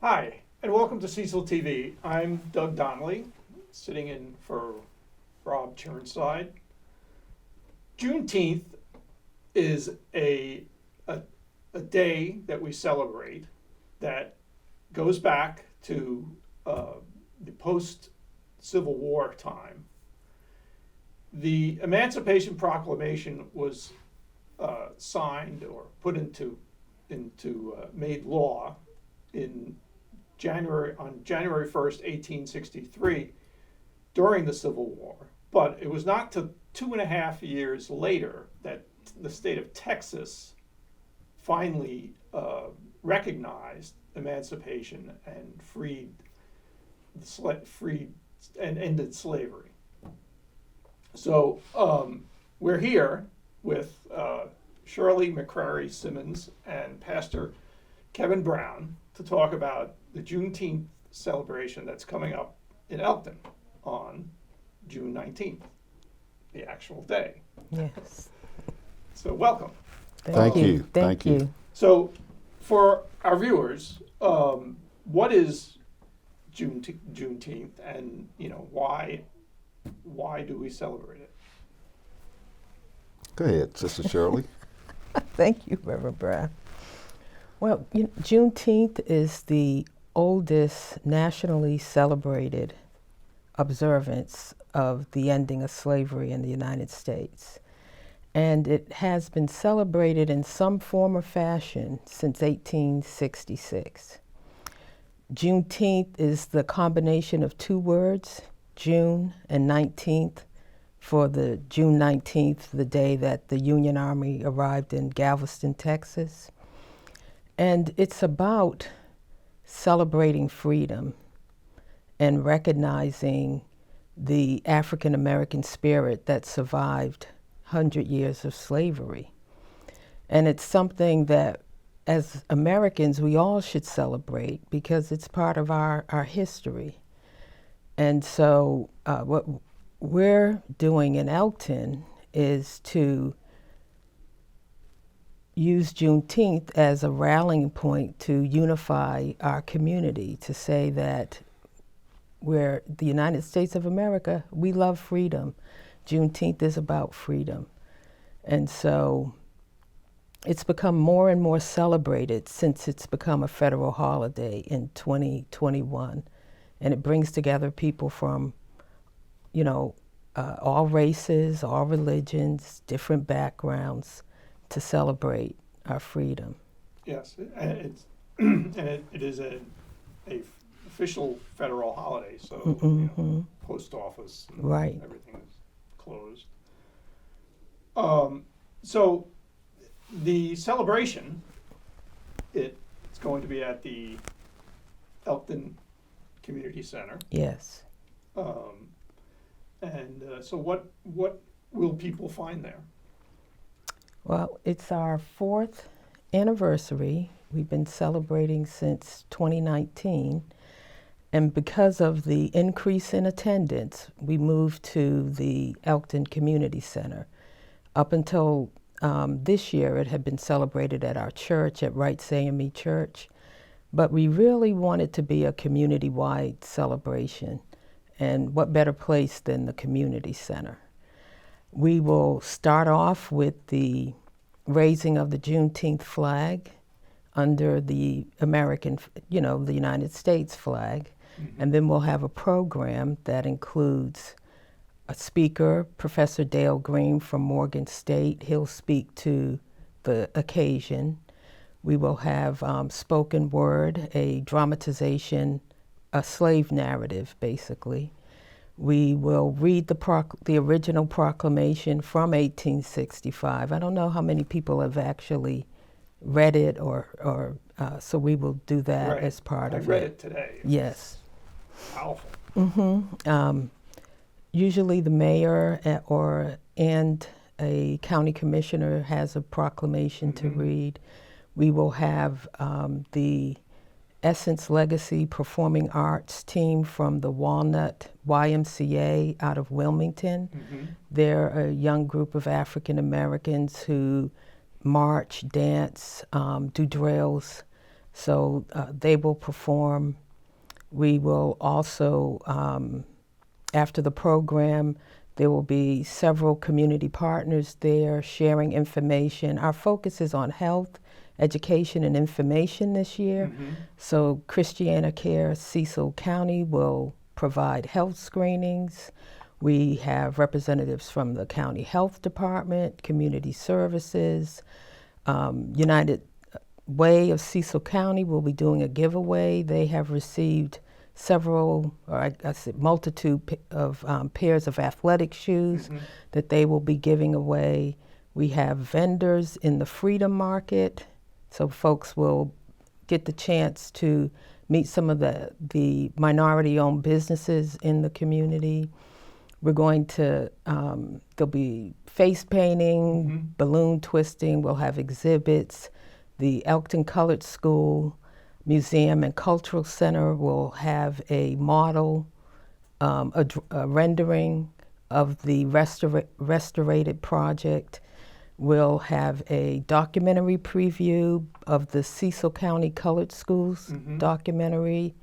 Hi, and welcome to Cecil TV. I'm Doug Donnelly, sitting in for Rob Churnside. Juneteenth is a day that we celebrate that goes back to the post-Civil War time. The Emancipation Proclamation was signed or put into made law on January 1st, 1863, during the Civil War. But it was not till 2.5 years later that the state of Texas finally recognized emancipation and freed and ended slavery. So we're here with Shirley McCrary-Simmons and Pastor Kevin Brown to talk about the Juneteenth celebration that's coming up in Elkton on June 19th, the actual day. Yes. So welcome. Thank you. Thank you. So for our viewers, what is Juneteenth, and why do we celebrate it? Go ahead, Sister Shirley. Thank you, Reverend Brown. Well, Juneteenth is the oldest nationally celebrated observance of the ending of slavery in the United States. And it has been celebrated in some form or fashion since 1866. Juneteenth is the combination of two words, June and 19th, for the June 19th, the day that the Union Army arrived in Galveston, Texas. And it's about celebrating freedom and recognizing the African American spirit that survived 100 years of slavery. And it's something that, as Americans, we all should celebrate because it's part of our history. And so what we're doing in Elkton is to use Juneteenth as a rallying point to unify our community, to say that we're the United States of America, we love freedom. Juneteenth is about freedom. And so it's become more and more celebrated since it's become a federal holiday in 2021. And it brings together people from, all races, all religions, different backgrounds, to celebrate our freedom. Yes, and it is a official federal holiday, so post office, and right, everything is closed. So the celebration, it's going to be at the Elkton Community Center. Yes. So what will people find there? Well, it's our 4th anniversary. We've been celebrating since 2019. And because of the increase in attendance, we moved to the Elkton Community Center. Up until this year, it had been celebrated at our church, at Wright's AME Church. But we really wanted to be a community-wide celebration. And what better place than the community center? We will start off with the raising of the Juneteenth flag under the American, the United States flag. Mm-hmm. And then we'll have a program that includes a speaker, Professor Dale Green from Morgan State. He'll speak to the occasion. We will have spoken word, a dramatization, a slave narrative, basically. We will read the original proclamation from 1865. I don't know how many people have actually read it, so we will do that right. as part of it. I read it today. Yes. Powerful. Mm-hmm. Usually the mayor and a county commissioner has a proclamation to read. We will have the Essence Legacy Performing Arts team from the Walnut YMCA out of Wilmington. Mm-hmm. They're a young group of African Americans who march, dance, do drills, So they will perform. We will also, after the program, there will be several community partners there sharing information. Our focus is on health, education, and information this year. Mm-hmm. So Christiana Care Cecil County will provide health screenings. We have representatives from the county health department, community services. United Way of Cecil County will be doing a giveaway. They have received several, or I said multitude of pairs of athletic shoes Mm-hmm. that they will be giving away. We have vendors in the Freedom Market, so folks will get the chance to meet some of the minority-owned businesses in the community. We're going to, there'll be face painting, Mm-hmm. balloon twisting, we'll have exhibits. The Elkton Colored School Museum and Cultural Center will have a model, a rendering of the restorated project. We'll have a documentary preview of the Cecil County Colored Schools Mm-hmm. documentary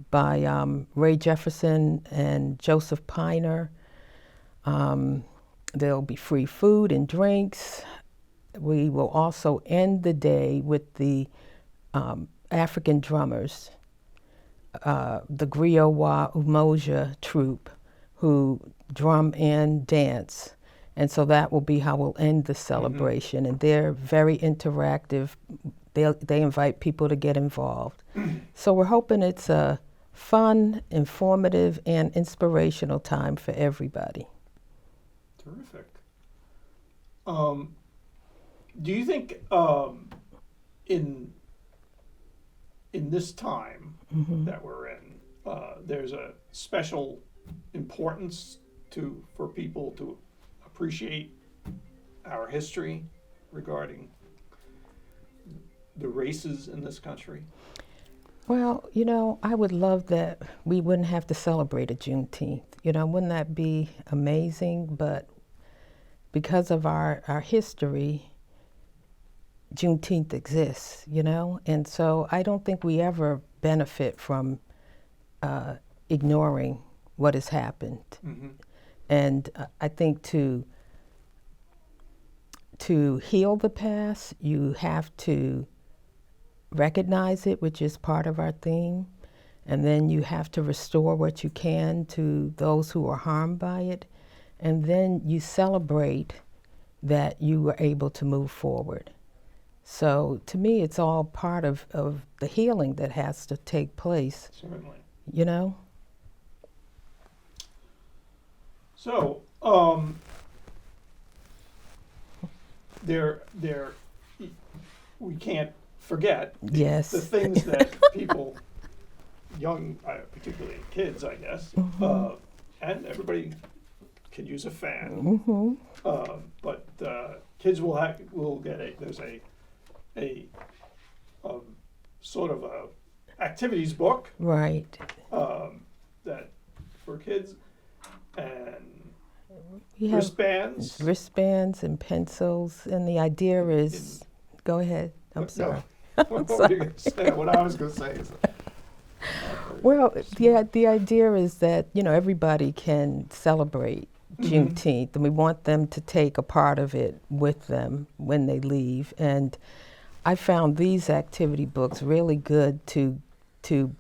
by Ray Jefferson and Joseph Piner. There'll be free food and drinks. We will also end the day with the African drummers, the Griot Wa Umoja troupe, who drum and dance. And so that will be how we'll end the celebration. Mm-hmm. And they're very interactive. They invite people to get involved. So we're hoping it's a fun, informative, and inspirational time for everybody. Terrific. Do you think in this time Mm-hmm. that we're in, there's a special importance for people to appreciate our history regarding the races in this country? Well, I would love that we wouldn't have to celebrate a Juneteenth. Wouldn't that be amazing? But because of our history, Juneteenth exists, And so I don't think we ever benefit from ignoring what has happened. Mm-hmm. And I think to heal the past, you have to recognize it, which is part of our theme, and then you have to restore what you can to those who are harmed by it, and then you celebrate that you were able to move forward. So to me, it's all part of the healing that has to take place. Certainly. So, we can't forget Yes. the things that people, young, particularly kids, I guess, Mm-hmm. and everybody could use a fan. Mm-hmm. But kids will get there's a sort of a activities book Right. that for kids, and We have wristbands. and pencils, and the idea is, go ahead. I'm sorry. What were you gonna say? What I was going to say is, Well, the idea is that, everybody can celebrate Mhm. Juneteenth, and we want them to take a part of it with them when they leave. And I found these activity books really good to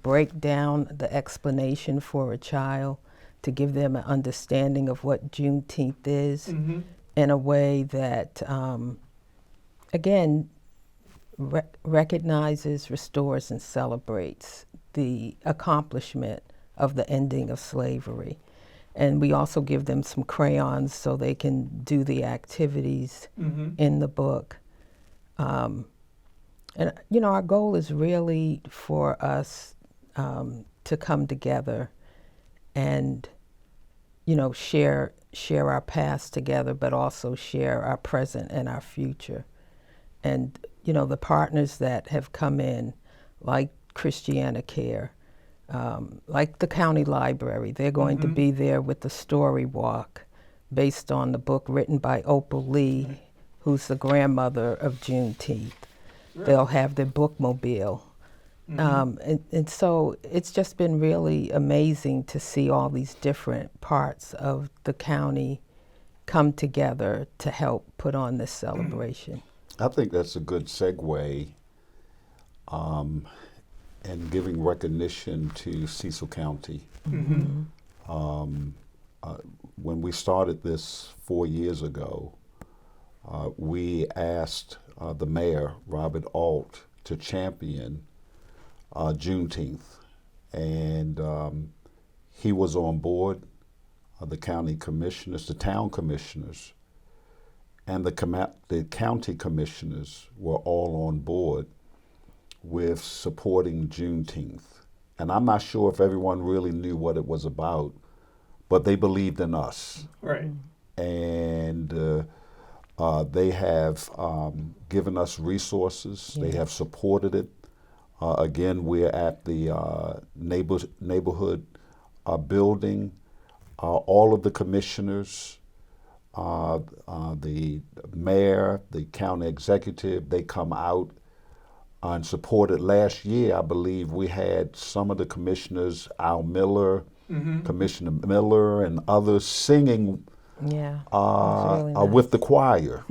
break down the explanation for a child, to give them an understanding of what Juneteenth is Mhm. in a way that, again, recognizes, restores, and celebrates the accomplishment of the ending of slavery. And we also give them some crayons so they can do the activities Mhm. in the book. And our goal is really for us to come together and, share our past together, but also share our present and our future. And, the partners that have come in, like Christiana Care, like the county library, they're going to Mhm. be there with the story walk based on the book written by Opal Lee, who's the grandmother of Juneteenth. Right. They'll have their bookmobile And so it's just been really amazing to see all these different parts of the county come together to help put on this celebration. I think that's a good segue and giving recognition to Cecil County. When we started this 4 years ago, we asked the mayor, Robert Alt, to champion Juneteenth. And he was on board, the county commissioners, the town commissioners, and the county commissioners were all on board with supporting Juneteenth. And I'm not sure if everyone really knew what it was about, but they believed in us. Right. And they have given us resources. They have supported it. Again, we're at the neighborhood building. All of the commissioners, the mayor, the county executive, they come out and support it. Last year, I believe we had some of the commissioners, Al Miller, Commissioner Miller, and others singing really with the choir.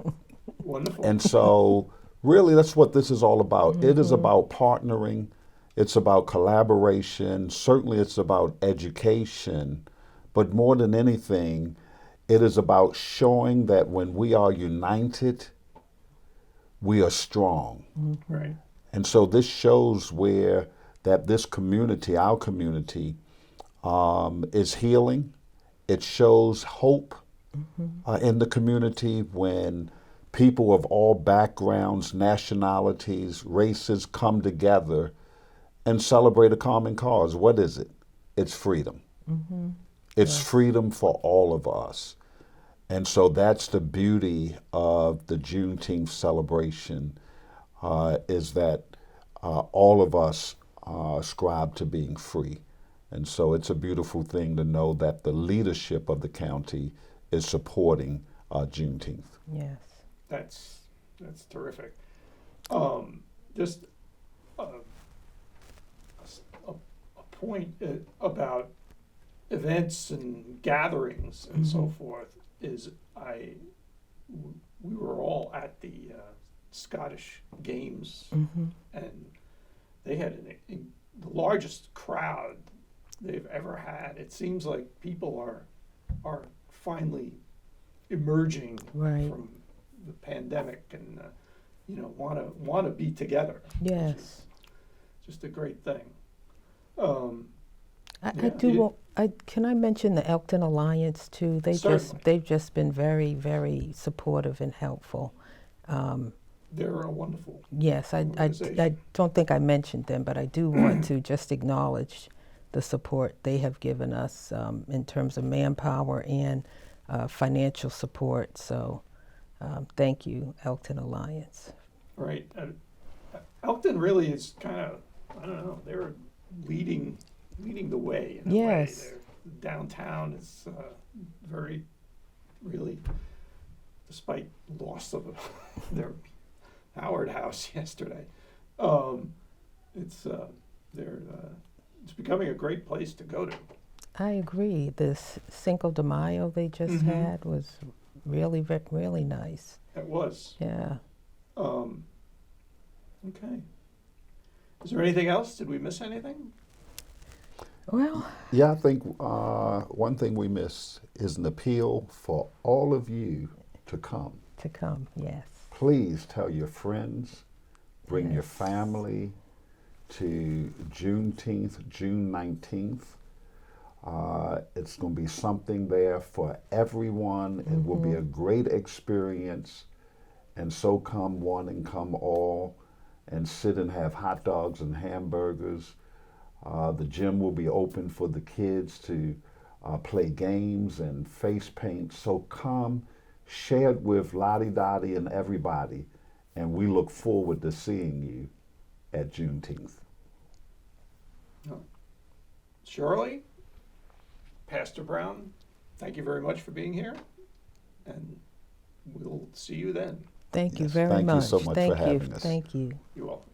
Wonderful. And so really that's what this is all about. It is about partnering. It's about collaboration. Certainly it's about education. But more than anything, it is about showing that when we are united, we are strong. Right. And so this shows where that this community, our community, is healing. It shows hope in the community when people of all backgrounds, nationalities, races come together and celebrate a common cause. What is it? It's freedom. It's freedom for all of us. And so that's the beauty of the Juneteenth celebration, is that all of us ascribe to being free. And so it's a beautiful thing to know that the leadership of the county is supporting Juneteenth. Yes. That's terrific. Just a point about events and gatherings and so forth is we were all at the Scottish Games, and they had the largest crowd they've ever had. It seems like people are finally emerging from the pandemic and want to be together. Yes. Which is just a great thing. Can I mention the Elkton Alliance too? They've just been very, very supportive and helpful. They're a wonderful. Yes, I don't think I mentioned them, but I do want to just acknowledge the support they have given us in terms of manpower and financial support. So thank you, Elkton Alliance. Right. Elkton really is kind of, I don't know, they're leading the way in a way. Downtown is very, really, despite loss of their Howard House yesterday, it's becoming a great place to go to. I agree. This Cinco de Mayo they just had was really, really nice. It was. Yeah. Okay. Is there anything else? Did we miss anything? Well, yeah, I think one thing we missed is an appeal for all of you to come. To come, yes. Please tell your friends, bring your family to Juneteenth, June 19th. It's going to be something there for everyone. It will be a great experience. And so come one and come all, and sit and have hot dogs and hamburgers. The gym will be open for the kids to play games and face paint. So come, share it with Lottie Dottie and everybody, and we look forward to seeing you at Juneteenth. Shirley, Pastor Brown, thank you very much for being here, and we'll see you then. Thank you very much. Thank you so much for having us. Thank you. You're welcome.